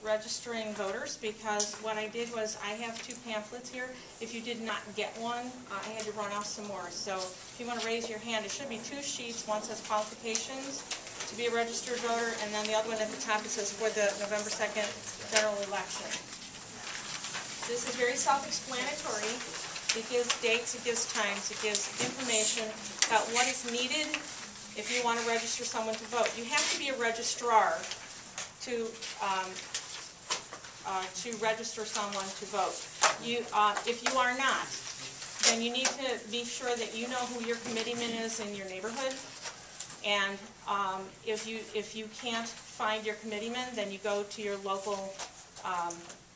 registering voters, because what I did was I have 2 pamphlets here. If you did not get one, I had to run off some more. So if you want to raise your hand, it should be 2 sheets. One says qualifications to be a registered voter, and then the other one at the top, it says for the November 2nd general election. This is very self-explanatory. It gives dates, it gives times, it gives information about what is needed if you want to register someone to vote. You have to be a registrar to register someone to vote. If you are not, then you need to be sure that you know who your committeeman is in your neighborhood. And if you can't find your committeeman, then you go to your local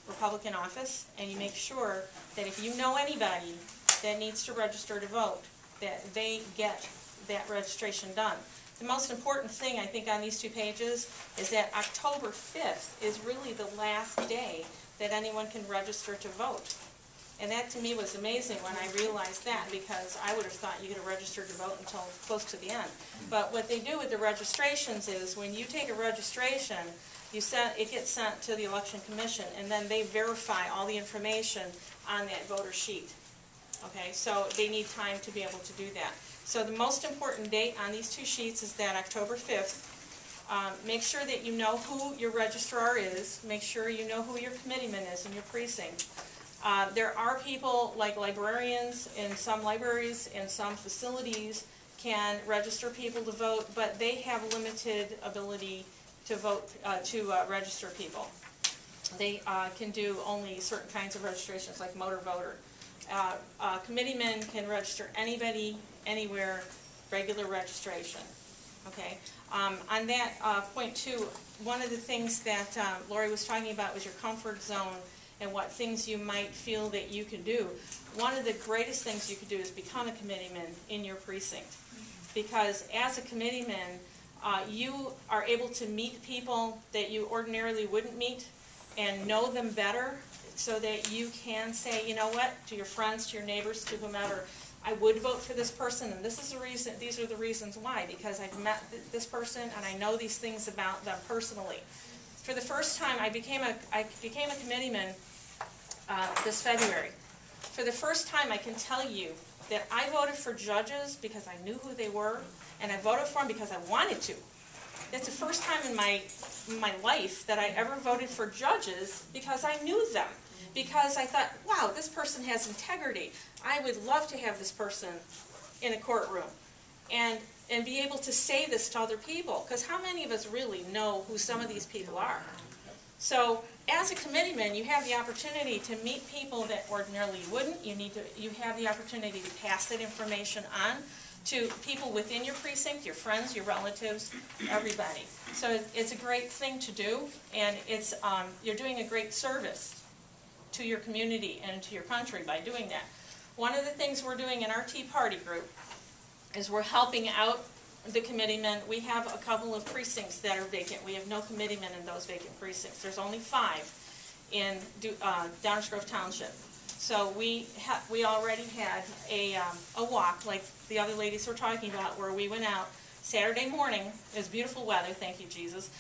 Republican office and you make sure that if you know anybody that needs to register to vote, that they get that registration done. The most important thing, I think, on these 2 pages is that October 5th is really the last day that anyone can register to vote. And that to me was amazing when I realized that, because I would have thought you could have registered to vote until close to the end. But what they do with the registrations is when you take a registration, it gets sent to the Election Commission, and then they verify all the information on that voter sheet. Okay, so they need time to be able to do that. So the most important date on these 2 sheets is that October 5th. Make sure that you know who your registrar is. Make sure you know who your committeeman is in your precinct. There are people like librarians in some libraries and some facilities can register people to vote, but they have limited ability to vote, register people. They can do only certain kinds of registrations, like motor voter. Committeemen can register anybody, anywhere, regular registration. Okay. On that point too, one of the things that Lori was talking about was your comfort zone and what things you might feel that you can do. One of the greatest things you could do is become a committeeman in your precinct, because as a committeeman, you are able to meet people that you ordinarily wouldn't meet and know them better, so that you can say, you know what, to your friends, to your neighbors, to whomever, I would vote for this person, and this is the reason. These are the reasons why, because I've met this person and I know these things about them personally. For the first time, I became a committeeman this February. For the first time, I can tell you that I voted for judges because I knew who they were, and I voted for them because I wanted to. That's the first time in my life that I ever voted for judges because I knew them. Because I thought, wow, this person has integrity. I would love to have this person in a courtroom and be able to say this to other people. Because how many of us really know who some of these people are? So as a committeeman, you have the opportunity to meet people that ordinarily you wouldn't. You have the opportunity to pass that information on to people within your precinct, your friends, your relatives, everybody. So it's a great thing to do, and it's you're doing a great service to your community and to your country by doing that. One of the things we're doing in our Tea Party group is we're helping out the committeemen. We have a couple of precincts that are vacant. We have no committeemen in those vacant precincts. There's only 5 in Downers Grove Township. So we already had a walk, like the other ladies were talking about, where we went out Saturday morning. It was beautiful weather, thank you, Jesus.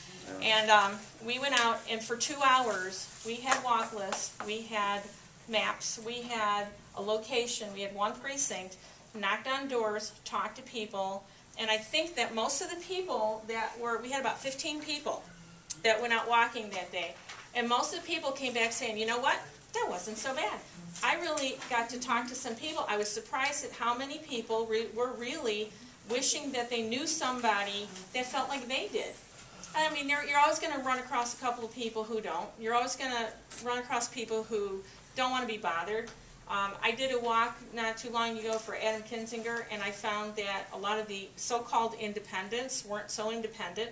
And we went out, and for 2 hours, we had walk lists, we had maps, we had a location, we had one precinct, knocked on doors, talked to people, and I think that most of the people we had about 15 people that went out walking that day, and most of the people came back saying, you know what, that wasn't so bad. I really got to talk to some people. I was surprised at how many people were really wishing that they knew somebody that felt like they did. I mean, you're always going to run across a couple of people who don't. You're always going to run across people who don't want to be bothered. I did a walk not too long ago for Adam Kinzinger, and I found that a lot of the so-called independents weren't so independent.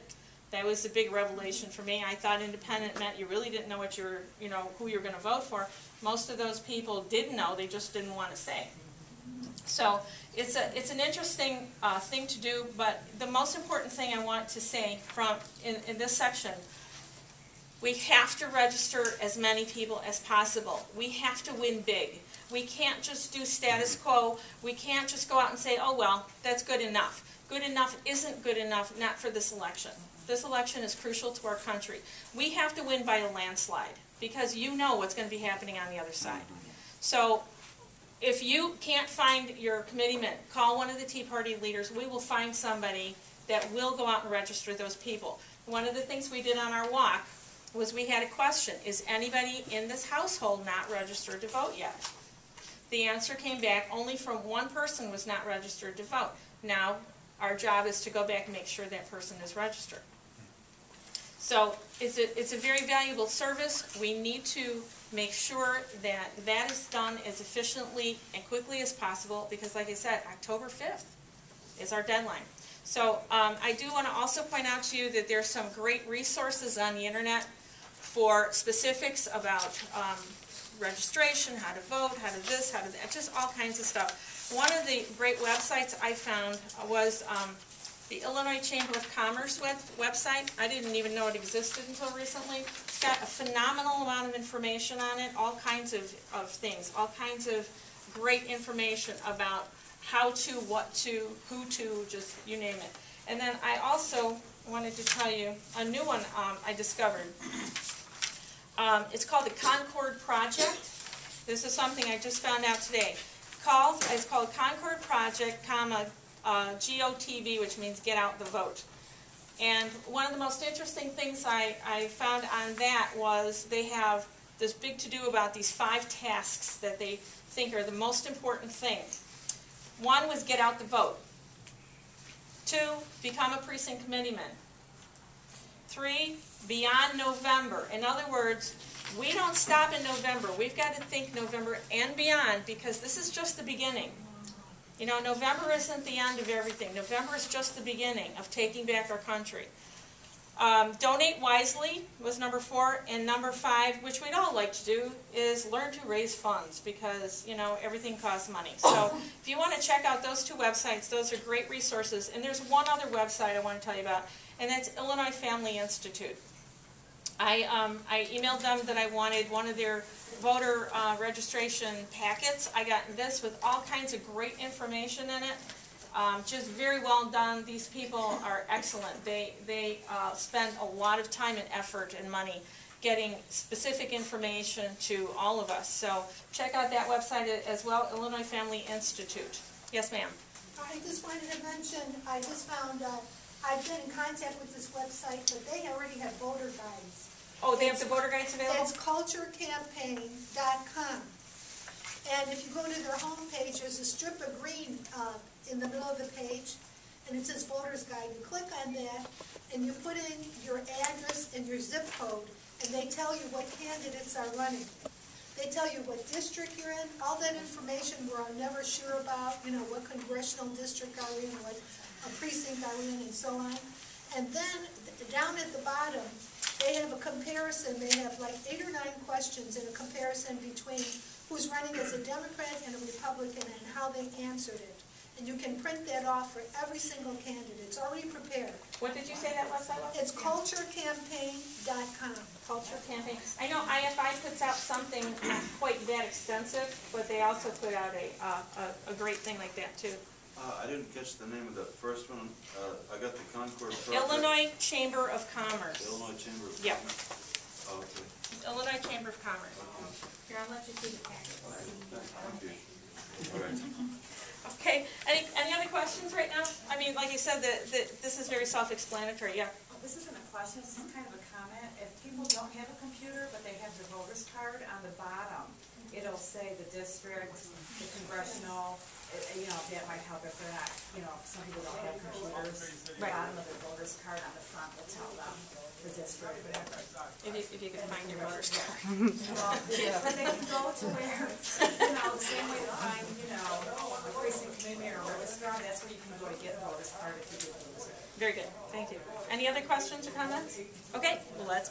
That was a big revelation for me. I thought independent meant you really didn't know what who you're going to vote for. Most of those people did know, they just didn't want to say. So it's an interesting thing to do, but the most important thing I want to say in this section, we have to register as many people as possible. We have to win big. We can't just do status quo. We can't just go out and say, oh well, that's good enough. Good enough isn't good enough, not for this election. This election is crucial to our country. We have to win by a landslide because you know what's going to be happening on the other side. So if you can't find your committeeman, call one of the Tea Party leaders. We will find somebody that will go out and register those people. One of the things we did on our walk was we had a question, is anybody in this household not registered to vote yet? The answer came back, only from one person was not registered to vote. Now, our job is to go back and make sure that person is registered. So it's a very valuable service. We need to make sure that that is done as efficiently and quickly as possible because, like I said, October 5th is our deadline. So I do want to also point out to you that there's some great resources on the internet for specifics about registration, how to vote, how to this, how to that, just all kinds of stuff. One of the great websites I found was the Illinois Chamber of Commerce website. I didn't even know it existed until recently. It's got a phenomenal amount of information on it, all kinds of things, all kinds of great information about how to, what to, who to, just you name it. And then I also wanted to tell you a new one I discovered. It's called the Concord Project. This is something I just found out today. It's called Concord Project, GOTV, which means get out the vote. And one of the most interesting things I found on that was they have this big to-do about these 5 tasks that they think are the most important thing. 1 was get out the vote. 2, become a precinct committeeman. 3, beyond November. In other words, we don't stop in November. We've got to think November and beyond because this is just the beginning. You know, November isn't the end of everything. November is just the beginning of taking back our country. Donate wisely was number 4, and number 5, which we'd all like to do, is learn to raise funds because, you know, everything costs money. So if you want to check out those 2 websites, those are great resources. And there's one other website I want to tell you about, and that's Illinois Family Institute. I emailed them that I wanted one of their voter registration packets. I got this with all kinds of great information in it. Just very well done. These people are excellent. They spend a lot of time and effort and money getting specific information to all of us. So check out that website as well, Illinois Family Institute. Yes, ma'am. I just wanted to mention, I just found I've been in contact with this website, but they already have voter guides. Oh, they have the voter guides available? It's culturecampaign.com. And if you go to their homepage, there's a strip of green in the middle of the page, and it says Voter's Guide. You click on that, and you put in your address and your zip code, and they tell you what candidates are running. They tell you what district you're in, all that information we're never sure about, you know, what congressional district are we in, what precinct are we in, and so on. And then down at the bottom, they have a comparison. They have like 8 or 9 questions in a comparison between who's running as a Democrat and a Republican and how they answered it. And you can print that off for every single candidate. It's already prepared. What did you say that website was? It's culturecampaign.com. Culture Campaign. I know IFI puts out something not quite that extensive, but they also put out a great thing like that too. I didn't catch the name of the first one. I got the Concord Project. Illinois Chamber of Commerce. Illinois Chamber of Yep. Commerce. Oh, okay. Illinois Chamber of Commerce. Here, I'll let you see the packet. Thank you. All right. Okay. Any other questions right now? I mean, like I said, this is very self-explanatory. Yeah. This isn't a question, this is kind of a comment. If people don't have a computer, but they have the voter's card, on the bottom, it'll say the district, the congressional, you know, that might help if they're not, you know, some people don't have computers. The bottom of their voter's card on the front will tell them the district, whatever. If you can find your voter's card. Well, but they can go to where, you know, the same way to find, you know, a precinct committee or a registrar, that's where you can go to get a voter's card if you do lose it. Very good. Thank you. Any other questions or comments? Okay, let's